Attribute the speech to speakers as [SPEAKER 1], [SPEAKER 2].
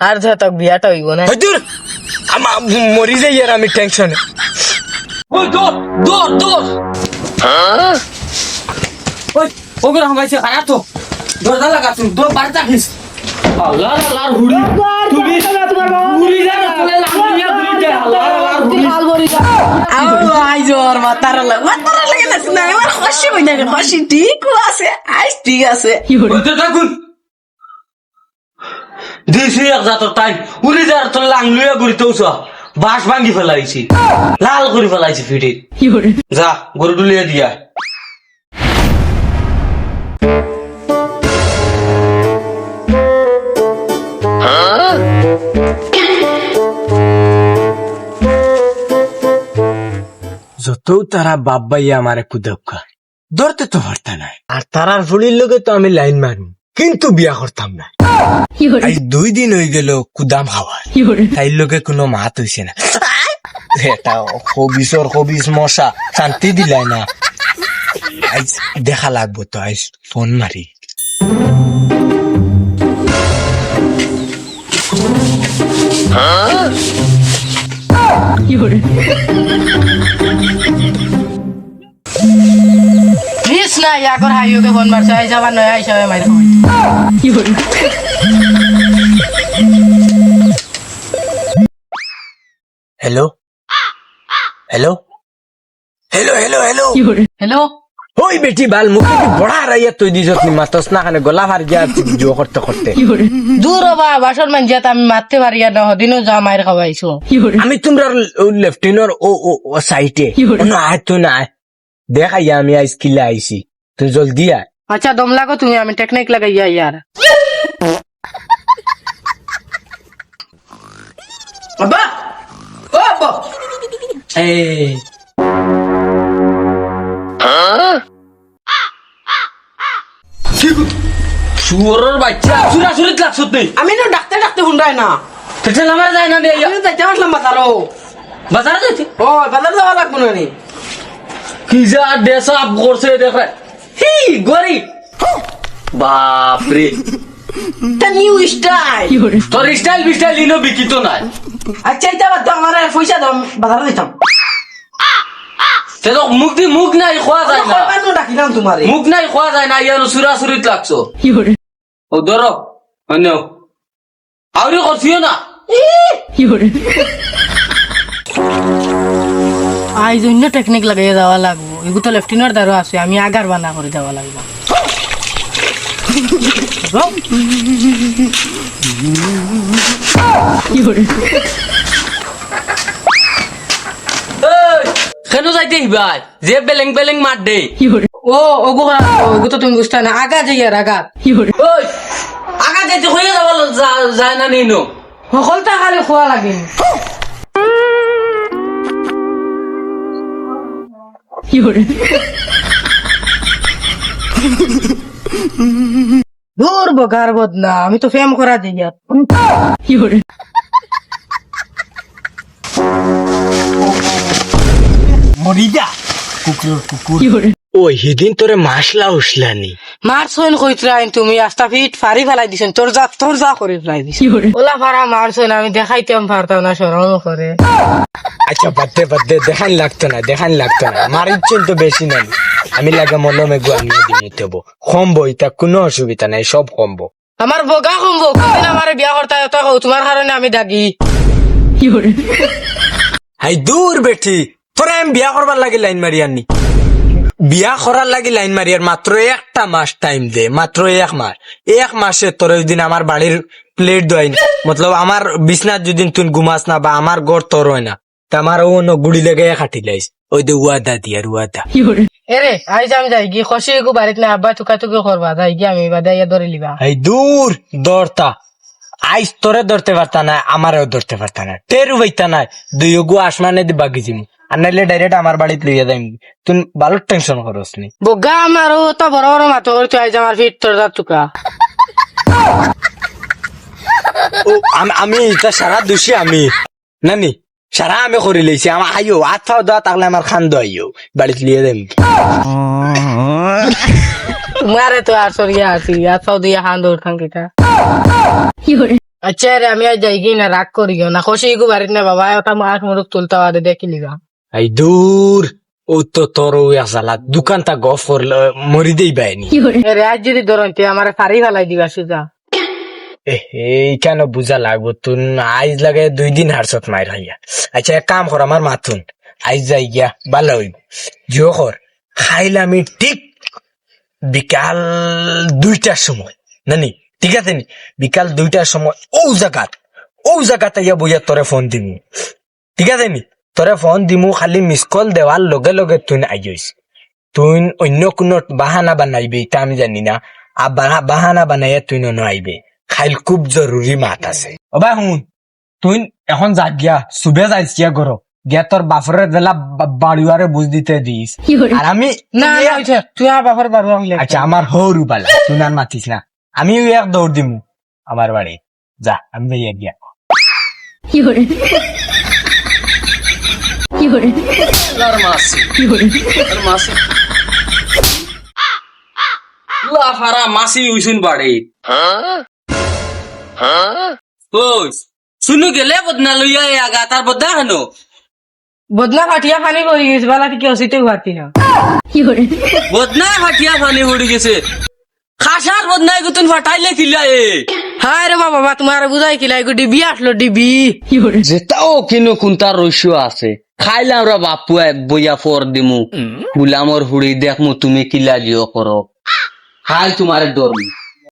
[SPEAKER 1] আর যা তক বিয়াটা হইব না
[SPEAKER 2] দূর আমার মরি যাই আর আমি টেনশনে
[SPEAKER 3] ওই দৌড় দৌড় দৌড় ওই ওগুলো হামাইছে খায়া তো দরজা লাগা তুই দৌড় বাড়িতে আসিস আল্লাহ আল্লাহ হুড়ি তুমি হুড়ি যা চলে লামিয়া দুইটা আল্লাহ আল্লাহ হুড়ি
[SPEAKER 1] আইজর মাতার লাগে না আমার খুশি হই না খুশি ঠিক আছে আইস ঠিক আছে
[SPEAKER 3] ওইটা থাকুন দিছি এক জাতর টাইম উড়ি যার তোর লাংলুয়া ঘুরিতে উঠা বাঁশ ভাঙ্গি ফেলাইছি লাল করে ফেলাইছি ফিটে যা গরু ডুলিয়ে দিয়া
[SPEAKER 2] যত তারা বাপ ভাইয়া আমারে কুদক্কা ধরতে তো পারতা নাই আর তারার ফুলির লগে তো আমি লাইন মারু কিন্তু বিয়া করতাম না আজ 2 দিন হয়ে গেল কুদাম খাওয়া তাই লোকে কোনো মাত হইছে না এটা হবিস মশা শান্তি দিলাই না আজ দেখা লাগবো তো আজ ফোন মারি
[SPEAKER 1] প্লিজ না ইয়া কর হাইওকে ফোন মারছে আই যাবার নয় আইসা মাইর
[SPEAKER 2] hello hello hello hello hello
[SPEAKER 1] hello
[SPEAKER 2] ওই বেটি বাল মুখে বড়া রাইয়া তুই দিছত নি মাতস না খানে গলা ফার গিয়া জো করতে করতে
[SPEAKER 1] দূর বা বাসন মানজিয়াত আমি মারতে পারি না দিনও যা মাইর খাওয়াইছো
[SPEAKER 2] আমি তোমরা লেফটিনর ও সাইটে না আয় তুই না আয় দেখা ইয়া আমি আইস কিলে আইছি তুই জলদি আয়
[SPEAKER 1] আচ্ছা দম লাগো তুমি আমি টেকনিক লাগাইয়া ইয়ার আব্বা ও আব্বা
[SPEAKER 3] এই শুয়োরের বাচ্চা সুরাসুরিত লাগছত নেই
[SPEAKER 1] আমি তো ডাক্তার হুন্ডাই না
[SPEAKER 3] তেল আমার যায় না দিয়ে
[SPEAKER 1] আমি যাইতে আসলাম বাজারও
[SPEAKER 3] বাজারে যাইতে
[SPEAKER 1] ও বাজার যাওয়া লাগবো না নি
[SPEAKER 3] কি যা ড্রেস আপ করছে দেখে হি গরি বাপরে
[SPEAKER 1] এটা নিউ স্টাইল
[SPEAKER 3] তোর স্টাইল বিস্টাইল ইনো বিকিত নাই
[SPEAKER 1] আচ্ছা এটা বাদ দাও আমার পয়সা দাও বাজারে যাইতাম
[SPEAKER 3] সে তো মুখ নাই খোয়া যায় না
[SPEAKER 1] কেন ডাকিলাম তোমারে
[SPEAKER 3] মুখ নাই খোয়া যায় না ইয়ার সুরাসুরিত লাগছো ও ধরো অন্য আউরি করছিও না
[SPEAKER 1] আই জন্য টেকনিক লাগাইয়া যাওয়া লাগবো এগুলো তো লেফটিনের দ্বারা আছে আমি আগার বানা করে যাওয়া লাগবো
[SPEAKER 3] কেন যাইতে হিবাই যে বেলেং বেলেং মার দে
[SPEAKER 1] ও ওগো তো তুমি বুঝতে না আগা যাইয়ার আগা
[SPEAKER 3] ওই আগা যাইতে হয়ে যাওয়া যায় না নিনো
[SPEAKER 1] সকলটা খালি খোয়া লাগে দূর বগার বদনা আমি তো ফেম করা যাইয়া
[SPEAKER 2] মরিদা কুকুর ওই সেদিন তোরে মাসলা উসলানি
[SPEAKER 1] মারছইন কইতরাইন তুমি আস্তা ফিট ফারি ফেলাই দিছেন তোর যা করে ফেলাই দিছেন ওলা ফারা মারছইন আমি দেখাইতাম পারতাম না শরম করে
[SPEAKER 2] আচ্ছা বাদে দেখান লাগতো না মারিচ্ছেন তো বেশি নাই আমি লাগে মলমে গুয়ানিয়ে দিমু দেবো কমবো এটা কোনো অসুবিধা নাই সব কমবো
[SPEAKER 1] আমার বগা কমবো কোনদিন আমার বিয়া করতে তোমার কারণে আমি দাগি
[SPEAKER 2] হাই দূর বেটি তোরা আমি বিয়া করবার লাগে লাইন মারি আনি বিয়া করার লাগে লাইন মারি আর মাত্র 1 মাস টাইম দে মাত্র 1 মাসে তোর দিন আমার বাড়ির প্লেট দোয়াই না মতলব আমার বিছনাথ যদি তুই ঘুমাস না বা আমার ঘর তোর হয় না তা আমার অন্য গুড়ি লেগে খাটি লাইস ওই দে উয়াদা দিয়ার উয়াদা
[SPEAKER 1] এরে আইজ আমি যাই গিয়ে খসি গো বাড়িতে না আব্বা তুকা করবা যাই গিয়ে আমি বাদাইয়া ধরে লিবা
[SPEAKER 2] এই দূর দরতা আইস তোরে ধরতে পারতা না আমারও ধরতে পারতা না টেরু হইতা না দুই গু আসমানে দি বাগি জিমু আর নাইলে ডাইরেক্ট আমার বাড়িতে লইয়া যাইম তুই ভালো টেনশন করস নি
[SPEAKER 1] বগা আমারও তো বড় বড় মাথা তুই আইজ আমার ফিট তোর তুকা
[SPEAKER 2] ও আমি এটা সারা দোষী আমি নানি সারা আমি করে লইছি আমার আইও আথাও দা তাহলে আমার খান দো আইও বাড়িতে লিয়ে যাইম
[SPEAKER 1] তোমারে তো আর সরিয়া আছি আছাও দিয়া হান দৌড় খান কিটা আচ্ছা রে আমি আজ যাই কি না রাগ করি না খুশি গো বাড়িত না বাবা ওটা মাছ মুরুখ তুলতে পারে দেখি লিগা
[SPEAKER 2] এই দূর ও তো তোর ওই আসালা দোকানটা গফর মরি দেই বাইনি
[SPEAKER 1] রে আজ যদি ধরন্তে আমার ফারি ফেলাই দিবা সুজা
[SPEAKER 2] এই কেন বুঝা লাগবো তুই আইজ লাগে 2 দিন হারসত মাইর হইয়া আচ্ছা এক কাম কর আমার মাথুন আইজ যাই গিয়া ভালো হইব জিও কর খাইলামি ঠিক বিকাল 2টার সময় নানি ঠিক আছে নি বিকাল 2টার সময় ও জায়গাতে ইয়া বইয়া তোরে ফোন দিমু ঠিক আছে নি তোরে ফোন দিমু খালি মিস কল দেওয়ার লগে লগে তুই আইস তুই অন্য কোনো বাহানা বানাইবে এটা আমি জানি না আর বাহানা বানাইয়া তুই ন আইবে খাইল খুব জরুরি মাত আছে ও ভাই হুন তুই এখন যা গিয়া সুবে যাইস গিয়া করো গিয়া তোর বাফরের বেলা বাড়িওয়ারে বুঝ দিতে দিস আর আমি
[SPEAKER 1] না না হইছে তুই আমার বাবার বাড়ি হইলে
[SPEAKER 2] আচ্ছা আমার হরু বালা তুই আর মাতিস না আমি এক দৌড় দিমু আমার বাড়ি যা আমি যাইয়া গিয়া
[SPEAKER 3] লার মাসি লার মাসি লাফারা মাসি উইছুন বাড়ি ওই শুনু গেলে বদনা লইয়া আগা তার বদনা কেন
[SPEAKER 1] বদনা ফাটিয়া ফানি করি গেছে বালা কি অসিতে পারতি না
[SPEAKER 3] বদনা ফাটিয়া পানি উড়ি গেছে খাসার বদনাই গুতুন ফাটাইলে কিলা
[SPEAKER 1] হায় রে বাবা তোমার বুঝাই কিলাই গো ডিবি আসলো ডিবি
[SPEAKER 3] যেটাও কিনো কোনটার রস্য আছে খাইলাম রা বাপু বইয়া ফর দিমু গুলামর হুড়ি দেখমু তুমি কিলা জিও করো খাই তোমারে ডরমি